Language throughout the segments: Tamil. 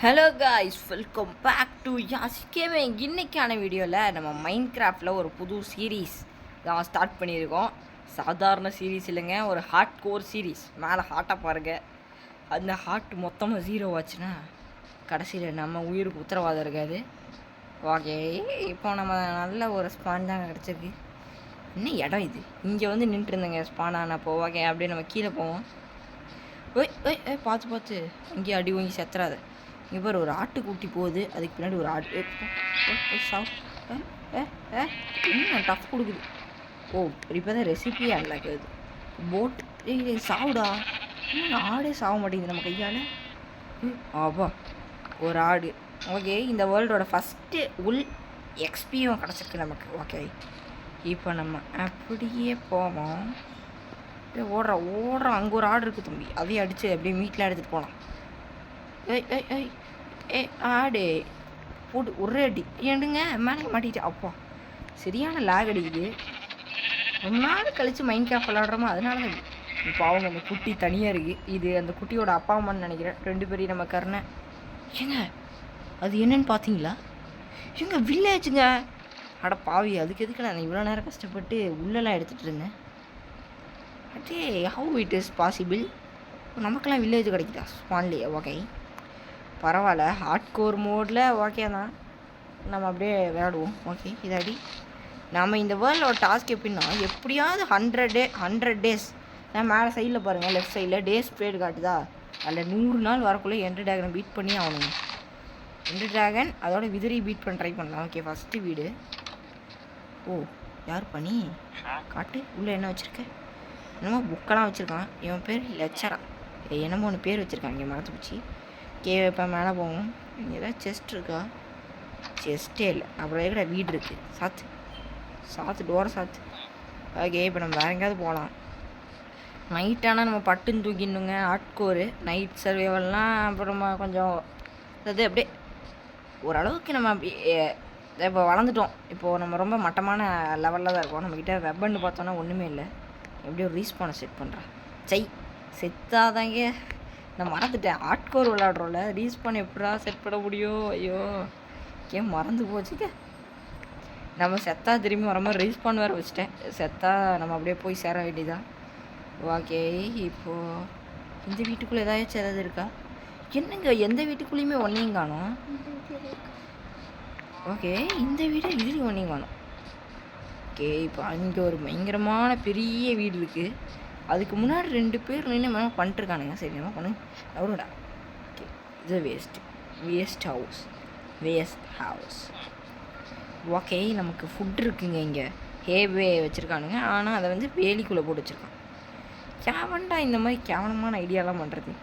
Hello guys, welcome back to யாசிக்கேமே. இன்னைக்கான வீடியோவில் நம்ம மைண்ட் கிராஃப்டில் ஒரு புது சீரீஸ் தான் ஸ்டார்ட் பண்ணியிருக்கோம். சாதாரண சீரீஸ் இல்லைங்க, ஒரு ஹார்ட் கோர் சீரீஸ். மேலே ஹார்ட்டாக பாருங்கள். அந்த ஹார்ட் மொத்தமாக 0 ஆச்சுன்னா கடைசியில் நம்ம உயிருக்கு உத்தரவாதம் இருக்காது. ஓகே, இப்போ நம்ம நல்ல ஒரு ஸ்பான் தாங்க கிடச்சிருக்கு. என்ன இடம் இது? இங்கே வந்து நின்றுருந்தேங்க ஸ்பான் ஆனப்போ. ஓகே, அப்படியே நம்ம கீழே போவோம். ஓய் ஓய் ஓய், பார்த்து இங்கே அடி வாங்கி செத்துறாத. இங்கே பாரு, ஒரு ஆட்டுக்குட்டி போகுது, அதுக்கு பின்னாடி ஒரு ஆடு. என்ன டஃப் கொடுக்குது? ஓ, இப்போ தான் ரெசிபியே அன்லாக்குது. போட் சாவுடா. இன்னும் ஆடே சாக மாட்டேங்குது நம்ம கையால். ஆபா, ஒரு ஆடு. ஓகே, இந்த வேர்ல்டோட ஃபஸ்ட்டு உள் எக்ஸ்பியும் கிடச்சிருக்கு நமக்கு. ஓகே, இப்போ நம்ம அப்படியே போவோம். ஓடுறோம். அங்கே ஒரு ஆடு இருக்குது தம்பி, அதையும் அடித்து அப்படியே மீட்டில் எடுத்துகிட்டு போகலாம். ஏய் ஏய் ஏய் ஏ ஆடு போட்டு ஒரே அடி ஏண்டுங்க மேலே மாட்டிட்டு. அப்பா, சரியான லேக் அடிக்குது. ரொம்ப நாள் கழித்து மைண்ட் கிராஃப்ட் விளாடுறோமோ, அதனால தான் இப்போ அவங்க அந்த குட்டி தனியாக இருக்குது. இது அந்த குட்டியோட அப்பா அம்மான்னு நினைக்கிறேன். 2 பேரையும் நம்ம கருணை. ஏங்க, அது என்னன்னு பார்த்தீங்களா? ஏங்க, வில்லேஜுங்க. அட பாவி, அதுக்கு எதுக்கு நான் இவ்வளோ நேரம் கஷ்டப்பட்டு உள்ளெல்லாம் எடுத்துகிட்டு இருந்தேன். அதே ஹவு இட் இஸ் பாசிபிள்? நமக்கெல்லாம் வில்லேஜ் கிடைக்குதா ஸ்பான்லேயே? ஓகே, பரவாயில்ல. ஹார்ட் கோர் மோடில் ஓகே தான், நம்ம அப்படியே விளையாடுவோம். ஓகே, இதாடி நம்ம இந்த வேர்ல்டோட டாஸ்க் எப்படின்னா, எப்படியாவது 100 டேஸ். நான் மேலே சைடில் பாருங்கள், லெஃப்ட் சைடில் டேஸ் பேர் காட்டுதா? அதில் 100 நாள் வரக்குள்ளே எண்டர் ட்ராகனை பீட் பண்ணி ஆகணுங்க. எண்டர் ட்ராகன் அதோட விதிரி பீட் பண்ண ட்ரை பண்ணலாம். ஓகே, ஃபஸ்ட்டு வீடு. ஓ, யார் பண்ணி காட்டு? உள்ளே என்ன வச்சுருக்கேன்? என்னமோ புக்கெல்லாம் வச்சுருக்கான். இவன் பேர் லெக்சரா என்னமோ ஒன்று பேர் வச்சுருக்கான். இங்கே மறந்து போச்சு. இப்போ மேலே போவோம். இங்கே ஏதாவது செஸ்ட் இருக்கா? செஸ்ட்டே இல்லை. அப்புறம் எங்கடா வீடு இருக்குது? சாத்து டோரை சாத்து. ஓகே, இப்போ நம்ம வேறு எங்கேயாவது போகலாம். நைட்டானால் நம்ம பட்டுன்னு தூக்கிடணுங்க. ஆட்கோரு நைட் சர்வைவல்னால் அப்புறமா கொஞ்சம் அது அப்படியே ஓரளவுக்கு நம்ம இப்போ வளர்ந்துட்டோம். இப்போது நம்ம ரொம்ப மட்டமான லெவலில் தான் இருக்கோம். நம்மக்கிட்ட வெப்பன்னு பார்த்தோன்னா ஒன்றுமே இல்லை. எப்படியோ ரீஸ்பானை செட் பண்ணுறேன். செத்தாதாங்க. நான் மறந்துட்டேன். ஆட்கோர் விளாட்றோம்ல, ரீஸ்பான் எப்படா செட் பண்ண முடியும்? ஐயோ, ஏன் மறந்து போச்சுக்க. நம்ம செத்தா திரும்பி வர மாதிரி ரீஸ்பான் வேறு வச்சுட்டேன். செத்தா நம்ம அப்படியே போய் சேர வேண்டியதான். ஓகே, இப்போது இந்த வீட்டுக்குள்ளே ஏதாச்சும் இருக்கா? என்னங்க, எந்த வீட்டுக்குள்ளேயுமே ஒன்றையும் காணும். ஓகே, இந்த வீடு இதுலேயும் ஒன்றையும் காணும். ஓகே, இப்போ அங்கே ஒரு பயங்கரமான பெரிய வீடு இருக்குது. அதுக்கு முன்னாடி 2 பேர் நின்று மேலே பண்ணிட்டுருக்கானுங்க. சரி, என்ன பண்ணு அவரோட. ஓகே, இது வேஸ்ட் ஹவுஸ். ஓகே, நமக்கு ஃபுட் இருக்குங்க. இங்கே ஹேவே வச்சுருக்கானுங்க, ஆனால் அதை வந்து வேலிக்குள்ளே போட்டு வச்சுருக்கான். கேவன்டா இந்த மாதிரி கேவலமான ஐடியாலாம் பண்ணுறது.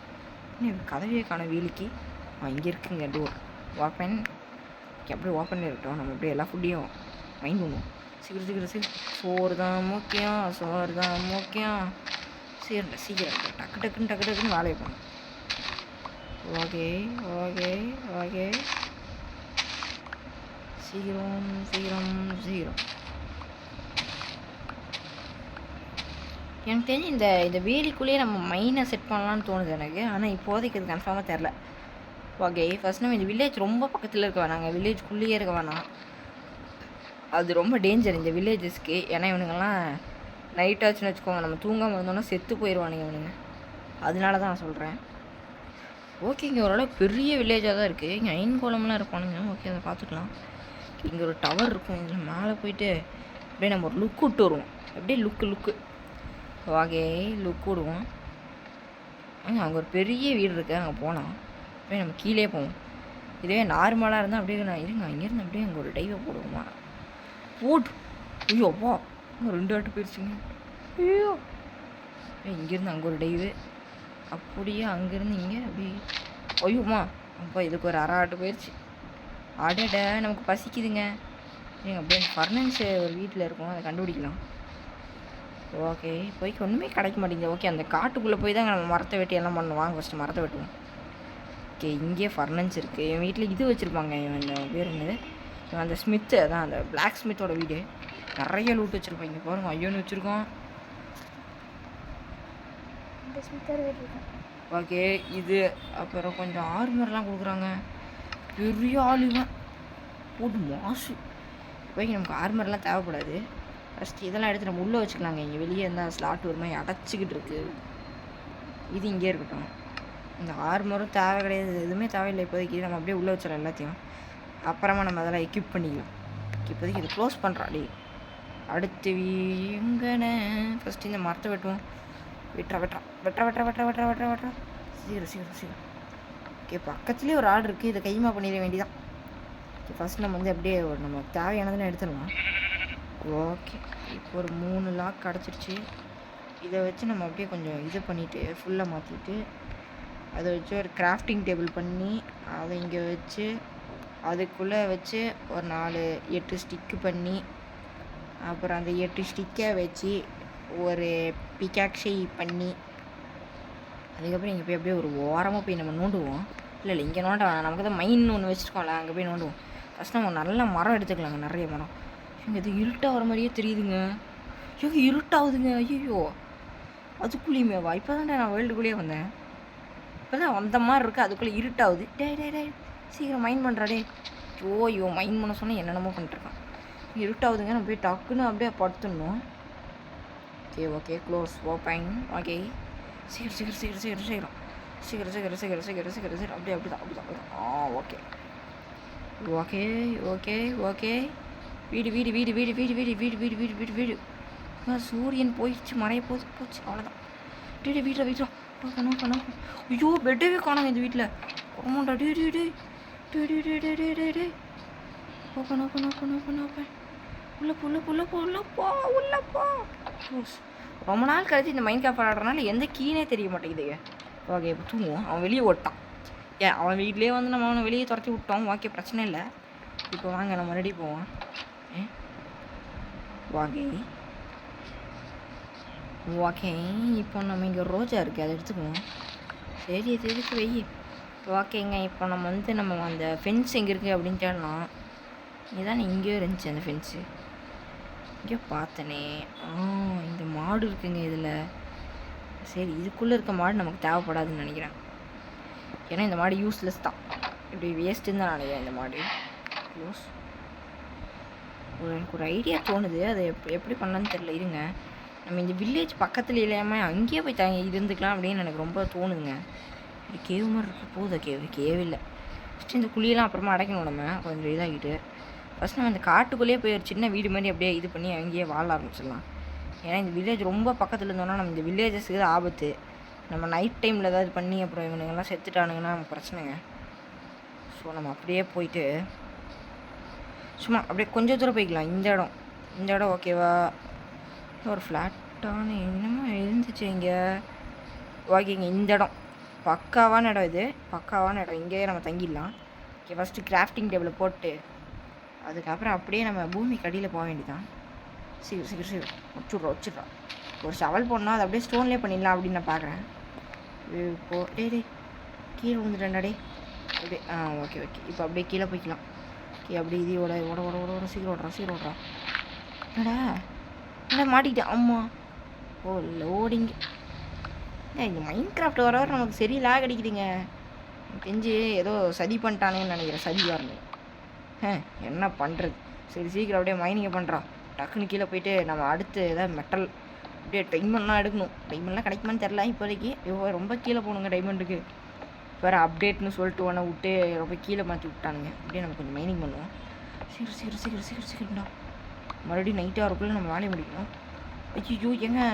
இன்னும் கதவையே காணும் வேலிக்கு. இங்கே இருக்குங்க டோர். ஓப்பன். அப்படியே ஓப்பன் இருக்கட்டும். நம்ம அப்படியே எல்லா ஃபுட்டையும் மைண்ட் பண்ணுவோம். சீக்கிரம். சோறு தான் முக்கியம். சீக்கிரம் டக்குன்னு வேலை வைப்போம். ஓகே, சீக்கிரம். எனக்கு தெரிஞ்சு இந்த வேலிக்குள்ளேயே நம்ம மைனை செட் பண்ணலான்னு தோணுது எனக்கு. ஆனால் இப்போதைக்கு அது கன்ஃபார்மாக தெரில. ஓகே, ஃபஸ்ட் நம்ம இந்த வில்லேஜ் ரொம்ப பக்கத்தில் இருக்க வேணாங்க. வில்லேஜ்குள்ளேயே இருக்க வேணாம், அது ரொம்ப டேஞ்சர் இந்த வில்லேஜஸ்க்கு. ஏன்னா இவனுங்கெல்லாம் நைட் ஆச்சுன்னு வச்சுக்கோங்க, நம்ம தூங்காமல் இருந்தோன்னா செத்து போயிடுவானுங்க இவனுங்க. அதனால தான் நான் சொல்கிறேன். ஓகே, இங்கே ஓரளவுக்கு பெரிய வில்லேஜாக தான் இருக்குது. இங்கே ஐன்கோலம்லாம் இருப்பானுங்க. ஓகே, அதை பார்த்துக்கலாம். இங்கே ஒரு டவர் இருக்கும். இதில் மேலே போயிட்டு அப்படியே நம்ம ஒரு லுக் விட்டு வருவோம். அப்படியே லுக்கு ஓகே, லுக் விடுவோம். அங்கே ஒரு பெரிய வீடு இருக்குது, அங்கே போகலாம். அப்படியே நம்ம கீழே போவோம். இதுவே நார்மலாக இருந்தால் அப்படியே இருங்க, இங்கேருந்து அப்படியே அங்கே ஒரு டைவை போடுவோமா? போட்டு ஐயோப்பா, 2 ஆட்டு போயிடுச்சுங்க. ஐயோ, இங்கேருந்து அங்கே ஒரு டைவு, அப்படியே அங்கேருந்து இங்கே அப்படி. ஐயோம்மா, அப்பா இதுக்கு ஒரு அரை ஆட்டு போயிடுச்சு. ஆடட, நமக்கு பசிக்குதுங்க. நீங்கள் அப்படியே ஃபர்னன்ஸ் ஒரு வீட்டில் இருக்கும், அதை கண்டுபிடிக்கலாம். ஓகே, போய்க்கு ஒன்றுமே கிடைக்க மாட்டேங்குது. ஓகே, அந்த காட்டுக்குள்ளே போய் தான் நம்ம மரத்தை வெட்டி எல்லாம் பண்ணுவோம். வாங்க ஃபஸ்ட்டு மரத்தை வெட்டுவோம். ஓகே, இங்கே ஃபர்னன்ஸ் இருக்குது. என் வீட்டில் இது வச்சுருப்பாங்க. இந்த பேர் என்னது, அந்த ஸ்மித்து, அதான் அந்த பிளாக் ஸ்மித்தோட வீடு. நிறைய லூட் வச்சுருப்பாங்க. பாருங்க, ஐயோன்னு வச்சுருக்கோம். ஓகே. இது அப்புறம் கொஞ்சம் ஆர்மர்லாம் கொடுக்குறாங்க. பெரிய ஆளுங்க போட்டு மாசு. இப்போதைக்கு நமக்கு ஆர்மர்லாம் தேவைப்படாது. ஃபஸ்ட்டு இதெல்லாம் எடுத்து நம்ம உள்ளே வச்சுக்கலாங்க. இங்கே வெளியே இருந்தால் ஸ்லாட் ஒரு மாதிரி அடைச்சிக்கிட்டு இருக்குது. இது இங்கே இருக்கட்டும். இந்த ஆர்மரும் தேவை கிடையாது, எதுவுமே தேவையில்லை இப்போதைக்கு. நம்ம அப்படியே உள்ளே வச்சிடலாம் எல்லாத்தையும். அப்புறமா நம்ம அதெல்லாம் எக்யூப் பண்ணிக்கலாம். இப்போதைக்கு இதை க்ளோஸ் பண்ணுறாடி. அடுத்து எங்கண்ணே ஃபஸ்ட்டு இந்த மரத்தை வெட்டுவோம். வெட்டுறா. சீக்கிரம். ஓகே, பக்கத்துலேயே ஒரு ஆடு இருக்குது. இதை கைமா பண்ணிட வேண்டியதான். ஓகே, ஃபஸ்ட் நம்ம வந்து அப்படியே நமக்கு தேவையானதுன்னு எடுத்துடலாம். ஓகே, இப்போ ஒரு 3 லாக் கிடச்சிருச்சு. இதை வச்சு நம்ம அப்படியே கொஞ்சம் இது பண்ணிவிட்டு ஃபுல்லாக மாற்றிட்டு அதை வச்சு ஒரு கிராஃப்டிங் டேபிள் பண்ணி அதை இங்கே வச்சு அதுக்குள்ளே வச்சு ஒரு 4-8 ஸ்டிக்கு பண்ணி அப்புறம் அந்த 8 ஸ்டிக்கை வச்சு ஒரு பிக்காக்ஸை பண்ணி அதுக்கப்புறம் இங்கே போய் அப்படியே ஒரு ஓரமாக போய் நம்ம நோண்டுவோம். இல்லை இங்கே நோண்ட வேணாம், நமக்கு தான் மைன் ஒன்று வச்சுருக்கோம்ல, அங்கே போய் நோண்டுவோம். ஃபஸ்ட் நம்ம நல்ல மரம் எடுத்துக்கலாங்க, நிறைய மரம். இங்கே இது இருட்டாகிற மாதிரியே தெரியுதுங்க. இருட்டாகுதுங்க. ஐயோ, அதுக்குள்ளேயுமேவா? இப்போ தான் நான் வேர்ல்டுக்குள்ளேயே வந்தேன். இப்போ தான் வந்த மாதிரி இருக்குது, அதுக்குள்ளே இருட்டாகுது. டே சீக்கிரம் மைண்ட் பண்ணுறா டே. ஐயோ மைண்ட் பண்ண சொன்னால் என்னென்னமோ பண்ணிட்டுருக்கான். இருட்டாகுதுங்க, நம்ம போய் டக்குன்னு அப்படியே படுத்துடணும். Okay close open. ஓகே, சீக்கிரம் அப்படியே அப்படிதான். ஓகே. வீடு. சூரியன் போயிடுச்சு, மறைய போச்சு, அவ்வளோதான். வீட்டில் கணக்கு. ஐயோ, பெட்டவே காணாங்க இந்த வீட்டில். ஆமாண்டா. டே ஓப்பன். உள்ளப்போ. ரொம்ப நாள் கழிச்சு இந்த மைண்ட் கிராஃப்ட் விளாட்றதுனால எந்த கீனே தெரிய மாட்டேங்குதுங்க. ஓகே, இப்போ தூங்குவோம். அவன் வெளியே ஓட்டான். அவன் வீட்லேயே வந்து நம்ம அவனை வெளியே துரத்தி விட்டோம். ஓகே, பிரச்சனை இல்லை. இப்போ வாங்க நம்ம மறுபடியும் போவோம். ஓகே, இப்போ நம்ம இங்கே ரோஜா இருக்குது, அதை எடுத்துக்குவோம். சரி, இது எதுக்கு வெயி. ஓகேங்க, இப்போ நம்ம அந்த ஃபென்ஸ் எங்கே இருக்குது அப்படின்னு தேடலாம். இதுதான் இங்கேயோ இருந்துச்சு அந்த ஃபென்ஸு. இங்கே பார்த்தனே. இந்த மாடு இருக்குங்க இதில். சரி, இதுக்குள்ளே இருக்க மாடு நமக்கு தேவைப்படாதுன்னு நினைக்கிறேன். ஏன்னா இந்த மாடு யூஸ்லெஸ் தான், இப்படி வேஸ்ட்டுன்னு தான் நினைக்கிறேன் இந்த மாடு. க்ளோஸ். எனக்கு ஒரு ஐடியா தோணுது, அதை எப்படி பண்ணலான்னு தெரியல. இருங்க, நம்ம இந்த வில்லேஜ் பக்கத்தில் இல்லாமல் அங்கேயே போய் இருந்துக்கலாம் அப்படின்னு எனக்கு ரொம்ப தோணுதுங்க. இது கேவ் மாதிரி இருக்க போகுதா? கேவ் இல்லை. ஃபஸ்ட்டு இந்த குழியெல்லாம் அப்புறமா அடைக்கணும். நம்ம கொஞ்சம் இதாகிட்டு ஃபஸ்ட் நம்ம இந்த காட்டுக்குள்ளேயே போய் ஒரு சின்ன வீடு மாதிரி அப்படியே இது பண்ணி அங்கேயே வாழ ஆரம்பிச்சிடலாம். ஏன்னா இந்த வில்லேஜ் ரொம்ப பக்கத்தில் இருந்தோன்னா நம்ம இந்த வில்லேஜஸ்க்கு தான் ஆபத்து. நம்ம நைட் டைமில் ஏதாவது பண்ணி அப்புறம் இவனுங்கெல்லாம் செத்துட்டானுங்கன்னா நமக்கு பிரச்சனைங்க. ஸோ நம்ம அப்படியே போயிட்டு சும்மா அப்படியே கொஞ்சம் தூரம் போய்க்கலாம். இந்த இடம் ஓகேவா? ஒரு ஃப்ளாட்டான என்னமோ இருந்துச்சு இங்கே. ஓகேங்க, இந்த இடம் பக்காவான இடம். இது பக்காவான இடம், இங்கேயே நம்ம தங்கிடலாம். ஓகே, ஃபஸ்ட்டு கிராஃப்டிங் டேபிளை போட்டு அதுக்கப்புறம் அப்படியே நம்ம பூமி கடியில் போக வேண்டியதான். சீக்கிரம் வச்சுட்றோம். ஒரு ஷவல் போடணும், அதை அப்படியே ஸ்டோன்லேயே பண்ணிடலாம் அப்படின்னு நான் பார்க்குறேன். இப்போ டே கீழே விழுந்துட்டேன்டா டே. அப்படியே ஓகே. இப்போ அப்படியே கீழே போய்க்கலாம். ஓகே, அப்படியே இது ஓட சீக்கிரம் ஓடுறா. என்னடா மாட்டிக்கிட்டேன். அம்மா. லோடிங். இந்த மைண்ட் கிராஃப்ட் வர நமக்கு சரி லாக் அடிக்குதுங்க. தெரிஞ்சு ஏதோ சதி பண்ணிட்டானேன்னு நினைக்கிறேன். சதி வரணும். என்ன பண்ணுறது? சரி, சீக்கிரம் அப்படியே மைனிங்கை பண்ணுறான். டக்குன்னு கீழே போயிட்டு நம்ம அடுத்து ஏதாவது மெட்டல் அப்படியே டைமண்ட்லாம் எடுக்கணும். டைமண்ட்லாம் கிடைக்குமான்னு தெரில இப்போதைக்கு. ரொம்ப கீழே போகணுங்க டைமண்டுக்கு. வேறு அப்டேட்னு சொல்லிட்டு ஒன்று விட்டு ரொம்ப கீழே மாற்றி விட்டானுங்க. அப்படியே நம்ம கொஞ்சம் மைனிங் பண்ணுவோம். சீக்கிரம்டா. மறுபடியும் நைட்டாக இருக்குள்ளே நம்ம வேலையை முடிக்கணும். ஐயோ,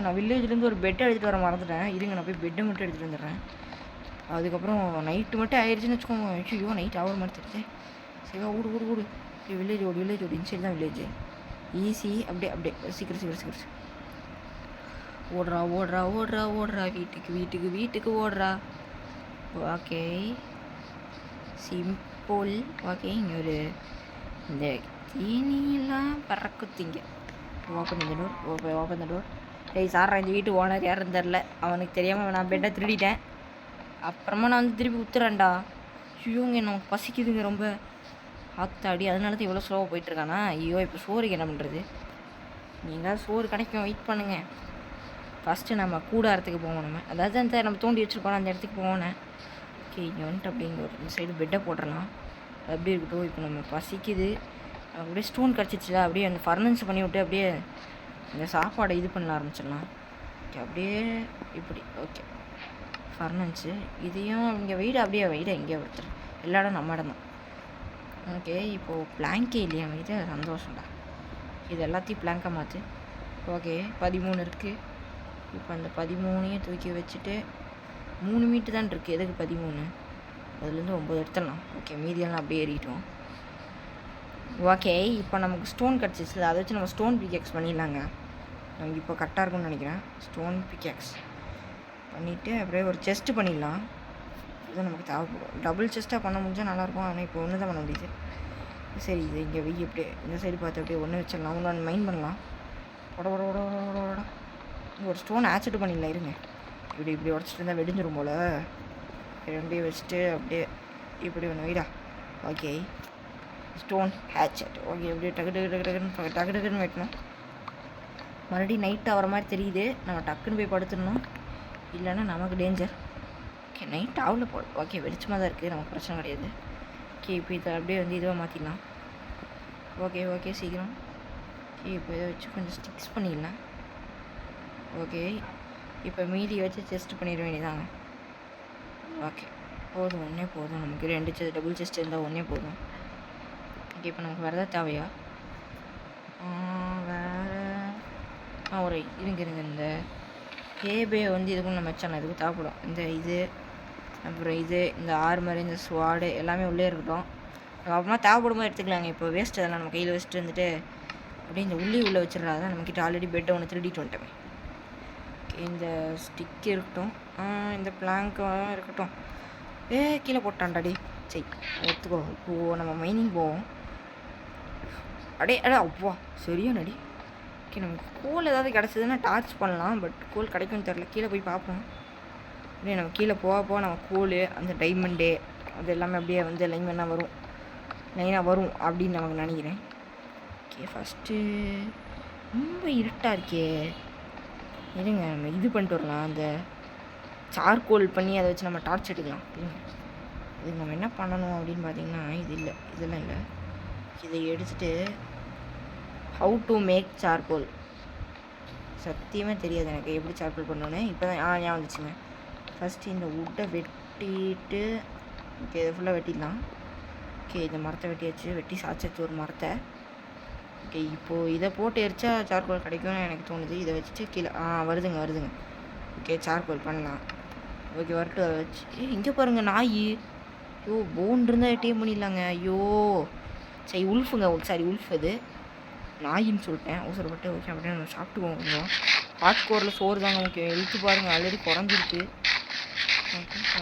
நான் வில்லேஜ்லேருந்து ஒரு பெட்டை எடுத்துகிட்டு வர மறந்துட்டேன். இருங்க, நான் போய் பெட்டை மட்டும் எடுத்துகிட்டு வந்துடுறேன். அதுக்கப்புறம் நைட்டு மட்டும் ஆயிடுச்சுன்னு வச்சுக்கோங்க. ஐயோ, நைட் ஆகிற மாதிரி தெரியுது. சரி, ஓடு. வில்லேஜ் ஓடு. இன்சைடு தான் வில்லேஜ். ஈஸி. அப்படியே சீக்கிரம் ஓடுறா. வீட்டுக்கு ஓடுறா. Okay, simple. ஓகே, இங்கே ஒரு இந்த தீனியெல்லாம் பறக்குத்திங்க. Open the door. சார், இந்த வீட்டு ஓனர் யாருன்னு தெரில. அவனுக்கு தெரியாமல் நான் பெட்டை திருடிட்டேன். அப்புறமா நான் வந்து திருப்பி உத்துறேன்டா. ஐயோங்க, நமக்கு பசிக்குதுங்க ரொம்ப. ஆத்தாடி, அதனால தான் இவ்வளோ ஸ்லோவாக போயிட்டுருக்கானா? ஐயோ, இப்போ சோறுக்கு என்ன பண்ணுறது? நீங்கள் சோறு கிடைக்கும், வெயிட் பண்ணுங்க. ஃபஸ்ட்டு நம்ம கூடாரத்துக்கு போவோம். அதாவது அந்த நம்ம தோண்டி வச்சுருக்கோம் அந்த இடத்துக்கு போனேன். ஓகே, இங்கே வந்துட்டு அப்படிங்க ஒரு இந்த சைடு பெட்டை போட்டுடலாம். அப்படியே இருக்கட்டும். இப்போ நம்ம பசிக்குது, அப்படியே ஸ்டோன் கிடச்சிச்சுல, அப்படியே அந்த ஃபர்னன்ஸ் பண்ணி விட்டு அப்படியே இந்த சாப்பாடை இது பண்ண ஆரம்பிச்சிடலாம். ஓகே, அப்படியே இப்படி. ஓகே, ஃபர்னன்ஸு இதையும் இங்கே வீடு அப்படியே வீடு எங்கேயோ ஒருத்தர் எல்லா இடம் நம்ம இடம் தான். ஓகே, இப்போது பிளாங்கே இல்லையா வீடு, சந்தோஷம்டா. இது எல்லாத்தையும் பிளாங்காக மாற்று. ஓகே, 13 இருக்குது. இப்போ அந்த 13ஐயும் தூக்கி வச்சுட்டு 3 மீட்டு தான் இருக்குது. எதுக்கு 13? அதுலேருந்து 9 எடுத்துடலாம். ஓகே, மீதியெல்லாம் அப்படியே ஏறிட்டோம். ஓகே, இப்போ நமக்கு ஸ்டோன் கிடச்சிச்சு. அதை வச்சு நம்ம ஸ்டோன் பிகேக்ஸ் பண்ணிடலாங்க. நமக்கு இப்போ கரெக்டாக இருக்கும்னு நினைக்கிறேன். ஸ்டோன் பிகேக்ஸ் பண்ணிவிட்டு அப்படியே ஒரு செஸ்ட்டு பண்ணிடலாம். இது நமக்கு தேவைப்படும். டபுள் செஸ்ட்டாக பண்ண முடிஞ்சால் நல்லாயிருக்கும். ஆனால் இப்போ ஒன்று தான் பண்ண முடியுது. சரி, இது இங்கே வெய்ய அப்படியே இந்த சைடு பார்த்து அப்படியே ஒன்று வச்சிடலாம். ஒன்று மைண்ட் பண்ணலாம். உடோட ஒரு ஸ்டோன் ஆக்செப்ட் பண்ணிடலாம். இருங்க, இப்படி உடச்சிட்டு இருந்தால் வெடிஞ்சிரும் போல். அப்படியே வச்சுட்டு அப்படியே இப்படி ஒன்று வைடா. Okay, stone hatchet. ஓகே, அப்படியே டக்குன்னு வைக்கணும். மறுபடியும் நைட் ஆகிற மாதிரி தெரியுது. நம்ம டக்குன்னு போய் படுத்துடணும், இல்லைன்னா நமக்கு டேஞ்சர். ஓகே, நைட் ஆகல போல். ஓகே, வெளிச்சமாக தான் இருக்குது, நமக்கு பிரச்சனை கிடையாது. ஓகே, இப்போ இதை அப்படியே வந்து இதுவாக மாற்றிடலாம். ஓகே சீக்கிரம். ஓகே, இப்போ இதை வச்சு கொஞ்சம் ஸ்டிக்ஸ் பண்ணிடலாம். ஓகே, இப்போ மீதி வச்சு செஸ்ட் பண்ணிட வேண்டியதாங்க. ஓகே, போதும், ஒன்றே போதும். நமக்கு 2 டபுள் செஸ்ட் இருந்தால் ஒன்றே போதும். ஓகே, இப்போ நமக்கு வேறு ஏதாவது தேவையா? வேறு ஒரு இருங்க இந்த ஹேபே வந்து இதுக்கும் நம்ம வச்சானே இதுக்கும் தேவைப்படும். இந்த இது அப்புறம் இது இந்த ஆர்மர் இந்த ஸ்வாடு எல்லாமே உள்ளே இருக்கட்டும். அப்புறமா தேவைப்படும் போது எடுத்துக்கலாங்க. இப்போ வேஸ்ட் அதெல்லாம் நம்ம கையில் வச்சுட்டு வந்துட்டு அப்படியே இந்த உள்ளே வச்சிடறாங்க. நம்மக்கிட்ட ஆல்ரெடி பெட்டை ஒன்று திருடிட்டு வந்துட்டோமே. இந்த ஸ்டிக் இருக்கட்டும், இந்த பிளாங்கும் இருக்கட்டும். கீழே போட்டான்டாடி. சரி, எடுத்துக்கோ. இப்போது நம்ம மைனிங் போவோம். அப்பா சரியா நடி. ஓகே, நமக்கு கோல் ஏதாவது கிடச்சதுன்னா டார்ச் பண்ணலாம். பட் கோல் கிடைக்கும்னு தெரில. கீழே போய் பார்ப்போம். அப்படியே நம்ம கீழே போக நம்ம கோல் அந்த டைமண்டு அது எல்லாமே அப்படியே வந்து லைனாக வரும் அப்படின்னு நமக்கு நினைக்கிறேன். ஓகே, ஃபஸ்ட்டு ரொம்ப இருட்டாக இருக்கே. இருங்க, நம்ம இது பண்ணிட்டு வரலாம். அந்த சார்கோல் பண்ணி அதை வச்சு நம்ம டார்ச் எடுக்கலாம். இதுக்கு நம்ம என்ன பண்ணணும் அப்படின்னு பார்த்தீங்கன்னா, இதெல்லாம் இல்லை. இதை எடுத்துகிட்டு ஹவு டு மேக் சார்கோல் சத்தியமாக தெரியாது எனக்கு எப்படி சார்கோல் பண்ணணுன்னு. இப்போ தான் ஞாபகம் வந்துச்சுங்க. ஃபஸ்ட்டு இந்த உட்டை வெட்டிட்டு ஓகே, இதை ஃபுல்லாக வெட்டிடலாம். ஓகே, இந்த மரத்தை வெட்டி சாய்ச்சி ஒரு மரத்தை. ஓகே, இப்போது இதை போட்டு எரிச்சா சார்கோல் கிடைக்கும்னு எனக்கு தோணுது. இதை வச்சுட்டு கீழே வருதுங்க. ஓகே, சார்கோல் பண்ணலாம். ஓகே, வரட்டும். அதை வச்சு இங்கே பாருங்கள் நாய். ஐயோ, போன் இருந்தால் ஏடிஎம் பண்ணிடலாங்க. ஐயோ சரி, உல்ஃப் அது நாயின்னு சொல்லிட்டேன் அவசரப்பட்டு. ஓகே, அப்படியே நம்ம சாப்பிட்டுக்குவோம். கொஞ்சம் ஹாட் கோரில் சோறு தாங்க முக்கியம். இழுத்து பாருங்கள், ஆல்ரெடி குறைஞ்சிருக்கு.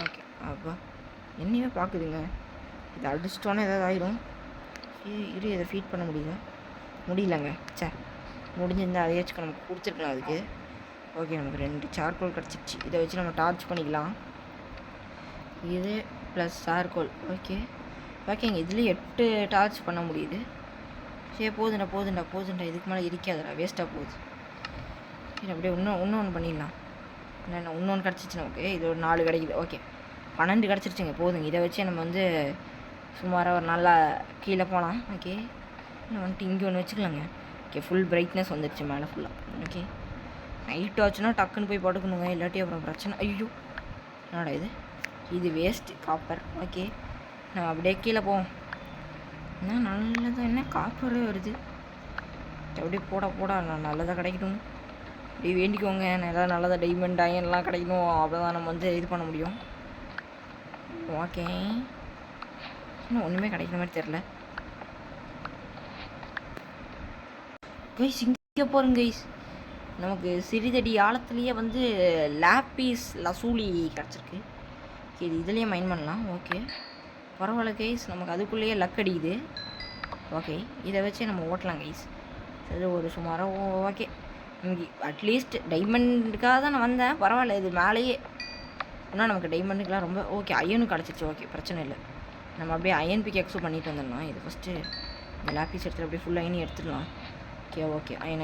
ஓகே அப்பா என்னையுமே பார்க்குதுங்க. இதை அடிச்சிட்டோன்னே ஏதாவது ஆயிடும். இதை ஃபீட் பண்ண முடியலங்க. முடிஞ்சிருந்தால் அதையாச்சும் நமக்கு கொடுத்துருக்கலாம் அதுக்கு. ஓகே, நமக்கு 2 சார்கோல் கிடச்சிச்சு. இதை வச்சு நம்ம டார்ச் பண்ணிக்கலாம். இது ப்ளஸ் சார்கோல். ஓகேங்க, இதுலேயே 8 டார்ச் பண்ண முடியுது. சரி, போதுண்டா. இதுக்கு மேலே இருக்காதுடா, வேஸ்ட்டாக போகுது. சரி, அப்படியே இன்னொன்று பண்ணிடலாம். இன்னொன்று கிடச்சிச்சு நமக்கு. இது ஒரு 4 கிடைக்குது. ஓகே, 12 கிடச்சிருச்சுங்க. போதுங்க. இதை வச்சு நம்ம வந்து சுமாராக ஒரு நல்லா கீழே போகலாம். ஓகே, இன்னும் வந்துட்டு இங்கே ஒன்று வச்சுக்கலாங்க. ஓகே, ஃபுல் பிரைட்னஸ் வந்துடுச்சு மேலே ஃபுல்லாக. ஓகே, நைட் ஆச்சுன்னா டக்குன்னு போய் படுக்கணுங்க, இல்லாட்டி அப்புறம் பிரச்சனை. ஐயோ, என்னடா இது வேஸ்ட்டு காப்பர். ஓகே, நம்ம அப்படியே கீழே போவோம். என்ன காப்பரே வருது. அப்படியே போட நல்லதாக கிடைக்கணும். அப்படியே வேண்டிக்கோங்க, நல்லதாக டைமண்ட் அயன்லாம் கிடைக்கணும். அப்போ தான் நம்ம வந்து இது பண்ண முடியும். ஓகே, இன்னும் ஒன்றுமே கிடைக்கிற மாதிரி தெரில. கைஸ், இங்கே பாருங்க கைஸ், நமக்கு சிறிதடி ஆழத்துலேயே வந்து லாப்பீஸ் லசூலி கிடச்சிருக்கு. இது இதுலேயே மைண்ட் பண்ணலாம். ஓகே, பரவாயில்ல கைஸ், நமக்கு அதுக்குள்ளேயே லக் அடிக்குது. ஓகே, இதை வச்சு நம்ம ஓட்டலாம் கைஸ். அது ஒரு சுமாராக ஓகே. நமக்கு அட்லீஸ்ட் டைமண்டுக்காக தான் நான் வந்தேன். பரவாயில்ல, இது மேலேயே இன்னும் நமக்கு டைமண்டுக்கெலாம் ரொம்ப ஓகே. அயனும் கிடச்சிச்சு. ஓகே, பிரச்சனை இல்லை. நம்ம அப்படியே அயன் பிகேக்ஸும் பண்ணிட்டு வந்துடலாம். இது ஃபஸ்ட்டு இந்த லாப்பீஸ் எடுத்துகிட்டு அப்படியே ஃபுல் அயனி எடுத்துடலாம். ஓகே, அயன்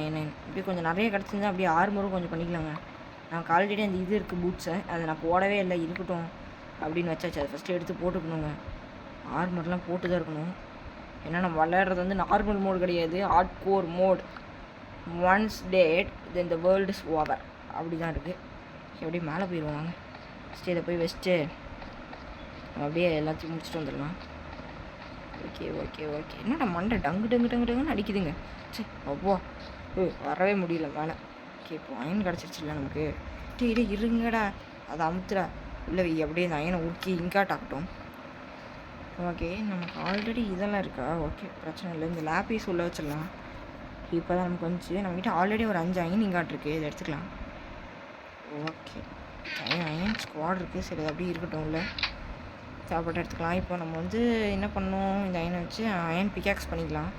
இப்படி கொஞ்சம் நிறைய கிடச்சிருந்தா அப்படியே ஆர்மரும் கொஞ்சம் பண்ணிக்கலாங்க. நமக்கு ஆல்ரெடி அந்த இது இருக்குது பூட்ஸை, அதை நான் போடவே இல்லை, இருக்கட்டும் அப்படின்னு வச்சாச்சு. அதை ஃபஸ்ட்டு எடுத்து போட்டுக்கணுங்க. ஆர்மர்லாம் போட்டு தான் இருக்கணும். ஏன்னா நம்ம விளையாடுறது வந்து நார்மல் மோட் கிடையாது, hardcore mode. Once dead then the world is over அப்படி தான் இருக்குது. அப்படியே மேலே போயிடுவாங்க. ஃபஸ்ட்டு இதை போய் வச்சுட்டு அப்படியே எல்லாத்தையும் முடிச்சுட்டு வந்துடலாம். Okay okay okay. என்னடா மண்டை டங்கு டங்கு டங்கு டங்குன்னு அடிக்குதுங்க. சரி அப்போ வரவே முடியல மேலே. ஓகே இப்போ அயன் கிடச்சிருச்சு இல்லை நமக்கு. டே இருங்கடா, அதை அமுத்துடா இல்லை அப்படியே இந்த அயனை உருக்கி இங்காட் ஆகட்டும். ஓகே நமக்கு ஆல்ரெடி இதெல்லாம் இருக்கா? ஓகே பிரச்சனை இல்லை. இந்த லேப்பீஸ் உள்ள வச்சிடலாம். இப்போ தான் நமக்கு வந்துச்சு. நம்மகிட்ட ஆல்ரெடி ஒரு 5 அயன் இங்காட் இருக்குது, இதை எடுத்துக்கலாம். ஓகே அயன் ஸ்குவாட் இருக்குது. சரி அப்படியே இருக்கட்டும், இல்லை சாப்பாடு எடுத்துக்கலாம். இப்போ நம்ம வந்து என்ன பண்ணணும், இந்த அயனை வச்சு அயன் பிக்காக்ஸ் பண்ணிக்கலாம்.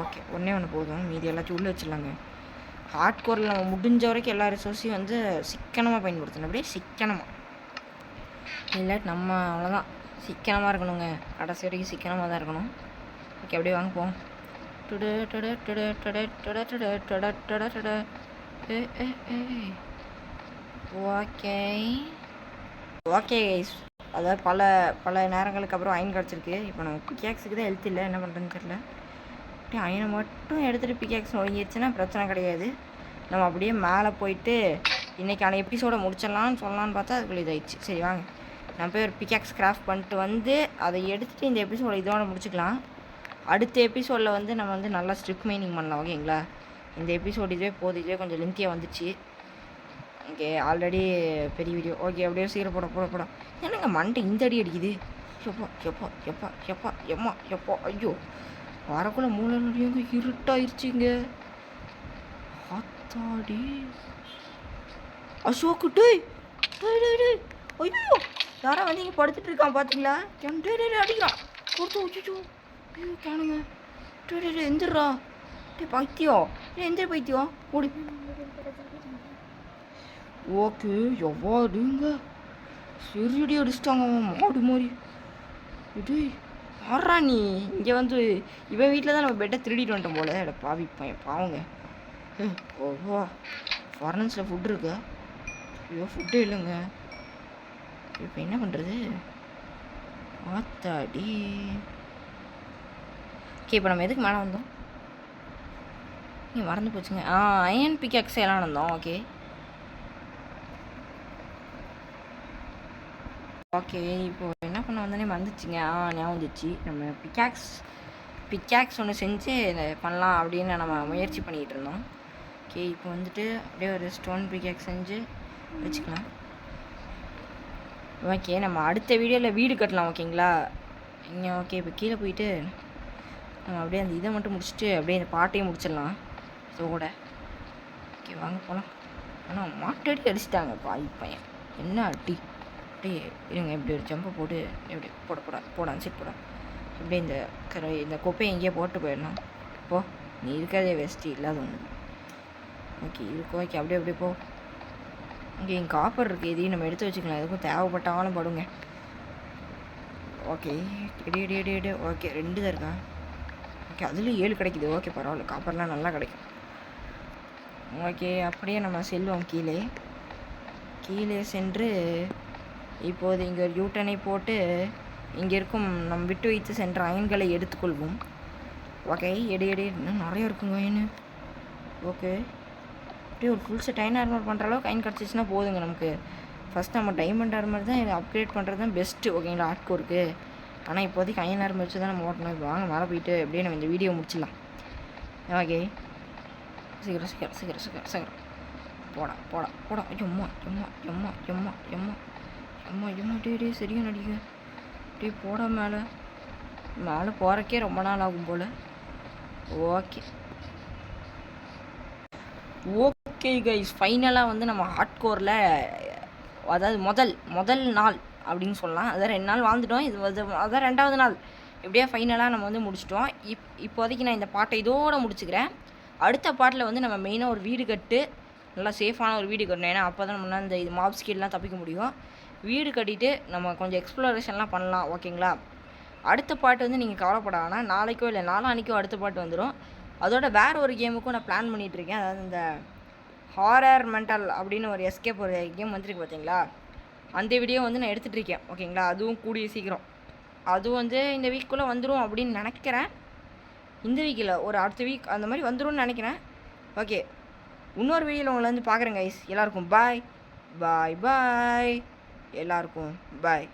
ஓகே ஒன்று போதும், மீதி எல்லாத்தையும் உள்ளே வச்சிடலாங்க. ஹார்ட் கோரில் நம்ம முடிஞ்ச வரைக்கும் எல்லா ரிசோர்ஸையும் வந்து சிக்கனமாக பயன்படுத்தணும், அப்படியே சிக்கனமாக. இல்லை நம்ம அவ்வளோதான், சிக்கனமாக இருக்கணுங்க. கடைசி வரைக்கும் சிக்கனமாக தான் இருக்கணும். ஓகே அப்படியே வாங்க போவோம். ஓகே ஓகே கைஸ், அதாவது பல நேரங்களுக்கு அப்புறம் அயன் கிடச்சிருக்கு. இப்போ நம்ம பிக்காக்ஸுக்கு தான் ஹெல்த் இல்லை, என்ன பண்ணுறதுன்னு தெரியல. அப்படியே அயனை மட்டும் எடுத்துகிட்டு பிக்காக்ஸ் ஒழுங்கிடுச்சுன்னா பிரச்சனை கிடையாது. நம்ம அப்படியே மேலே போயிட்டு இன்றைக்கான எபிசோடை முடிச்சிடலான்னு சொல்லலான்னு பார்த்தா அதுக்குள்ளே இதாகிடுச்சு. சரி வாங்க நம்ம போய் ஒரு பிக்காக்ஸ் கிராஃப்ட் பண்ணிட்டு வந்து அதை எடுத்துகிட்டு இந்த எபிசோடை இதோட முடிச்சுக்கலாம். அடுத்த எபிசோடில் வந்து நம்ம வந்து நல்லா ஸ்ட்ரிப் மைனிங் பண்ணலாம். ஓகேங்களா, இந்த எபிசோடு இதுவே போதும், இதுவே கொஞ்சம் லென்த்தியாக வந்துச்சு. ஓகே ஆல்ரெடி பெரிய வீடியோ. ஓகே அப்படியே சீரை போட என்னங்க மண்டை இந்த அடி அடிக்குது. எப்பா எப்பா எப்பா எப்பா எம்மா எப்பா ஐயோ, வரக்குள்ள மூளை நடிங்க இருட்டாயிருச்சுங்க. ஆத்தாடி அசோக்கு டேய் ஐயோ, யாரா வந்து இங்கே படுத்துட்டு இருக்கான் பார்த்தீங்களா? அடிக்கிறான் கொடுத்து வச்சுச்சோ. ஐயோ கேனுங்க எந்திரா டே பைத்தியம், எந்திர பைத்தியம் ஓடி. ஓகே எவ்வாடுங்க சரிடி அடிச்சிட்டாங்க மாடு மாதிரி. இது ஆடுறா நீ இங்கே வந்து இவன் வீட்டில் தான் நம்ம பெட்டை திருடிட்டு வந்துட்டோம் போல. எட பாவி பாவங்க. ஓஹோ ஃபாரன்ஸில் ஃபுட் இருக்கா? ஐயோ ஃபுட்டே இல்லைங்க. இப்போ என்ன பண்ணுறது? ஆத்தாடி. ஓகே இப்போ நம்ம எதுக்கு மேலே வந்தோம்? மறந்து போச்சுங்க. அயன் பிக்காக்ஸ் எல்லாம் வந்தோம். ஓகே ஓகே இப்போ என்ன பண்ண வந்தோடனே மறந்துச்சுங்க. ஞாபகம் வந்துச்சு. நம்ம பிக்காக்ஸ் ஒன்று செஞ்சு பண்ணலாம் அப்படின்னு நம்ம முயற்சி பண்ணிகிட்டு இருந்தோம். ஓகே இப்போ வந்துட்டு அப்படியே ஒரு ஸ்டோன் பிக்காக்ஸ் செஞ்சு வச்சுக்கலாம். ஓகே நம்ம அடுத்த வீடியோவில் வீடு கட்டலாம். ஓகேங்களா இங்கே. ஓகே இப்போ கீழே போயிட்டு நம்ம அப்படியே அந்த இதை மட்டும் முடிச்சுட்டு அப்படியே இந்த பாட்டையும் முடிச்சிடலாம் இதோட. ஓகே வாங்க போகலாம். ஆனால் மாட்டடி அடிச்சிட்டாங்க பாய் பையன். என்ன அடி அப்படியே இருங்க. இப்படி ஒரு ஜம்பை போட்டு எப்படி போடான் சீட் போடான். இப்படியே இந்த குப்பையை எங்கேயோ போட்டு போயிடணும். போ நீ இருக்கிறதே வேஸ்ட்டு இல்லாத ஒன்று. ஓகே இருக்கும். ஓகே அப்படியே போ. இங்கே இங்கே காப்பர் இருக்குது, இதையும் நம்ம எடுத்து வச்சுக்கலாம், எதுக்கும் தேவைப்பட்டாலும் படுங்க. ஓகே எடு. ஓகே 2 தான் இருக்கா? ஓகே அதுலேயும் 7 கிடைக்குது. ஓகே பரவாயில்ல, காப்பர்லாம் நல்லா கிடைக்கும். ஓகே அப்படியே நம்ம செல்வோம் கீழே சென்று இப்போது இங்கே ஒரு யூட்டனை போட்டு இங்கே இருக்கும் நம்ம விட்டு வைத்து சென்ற அயன்களை எடுத்துக்கொள்வோம். ஓகே எடு இன்னும் நிறைய இருக்குங்க அயனு. ஓகே அப்படியே ஒரு ஃபுல் செட் அயன் ஆர்மர் பண்ணுற அளவுக்கு அயன் கிடச்சிச்சின்னா போதுங்க நமக்கு. ஃபஸ்ட் நம்ம டைமண்ட் ஆர்மர் தான் இதை அப்கிரேட் பண்ணுறது தான் பெஸ்ட்டு. ஓகேங்களா ஹார்ட் கோருக்கு. ஆனால் இப்போதைக்கு அயன் ஆர்மர் வச்சு தான் நம்ம ஓட்டணும். இப்போ வாங்க மேலே போயிட்டு அப்படியே நம்ம இந்த வீடியோ முடிச்சிடலாம். ஓகே சீக்கிரம் போடா. எம்மா டே சரியா நடிக்க. டே போடா மேலே போகிறக்கே ரொம்ப நாள் ஆகும் போல். ஓகே கைஸ் ஃபைனலாக வந்து நம்ம ஹார்ட் கோரில் அதாவது முதல் நாள் அப்படின்னு சொல்லலாம். அதான் 2 நாள் வாழ்ந்துட்டோம். இது அதான் 2வது நாள். எப்படியா ஃபைனலாக நம்ம வந்து முடிச்சிட்டோம். இப்போதைக்கு நான் இந்த பாட்டை இதோடு முடிச்சுக்கிறேன். அடுத்த பாட்டில் வந்து நம்ம மெயினாக ஒரு வீடு கட்டு, நல்லா சேஃபான ஒரு வீடு கட்டணும். ஏன்னா அப்போ தான் நம்ம இந்த இது மாப் ஸ்கீல்லாம் தப்பிக்க முடியும். வீடு கட்டிட்டு நம்ம கொஞ்சம் எக்ஸ்ப்ளோரேஷன்லாம் பண்ணலாம். ஓகேங்களா அடுத்த பாட்டு வந்து நீங்கள் கவலைப்படாங்கன்னா நாளைக்கோ இல்லை நாளான்னைக்கோ அடுத்த பாட்டு வந்துடும். அதோட வேறு ஒரு கேமுக்கும் நான் பிளான் பண்ணிகிட்ருக்கேன். அதாவது இந்த ஹாரர் மென்டல் அப்படின்னு ஒரு எஸ்கேப் ஒரு கேம் வந்துருக்கு பார்த்தீங்களா, அந்த வீடியோ வந்து நான் எடுத்துகிட்டு இருக்கேன். ஓகேங்களா, அதுவும் கூடிய சீக்கிரம் அதுவும் வந்து இந்த வீக்குள்ளே வந்துடும் அப்படின்னு நினைக்கிறேன். இந்த வீக்கில் ஒரு அடுத்த வீக் அந்த மாதிரி வந்துரும்னு நினைக்கிறேன். ஓகே, இன்னொரு வீடியோவில் உங்களை வந்து பார்க்குறேன் கைஸ். எல்லாருக்கும் பாய் பாய் பாய், எல்லாருக்கும் பாய்.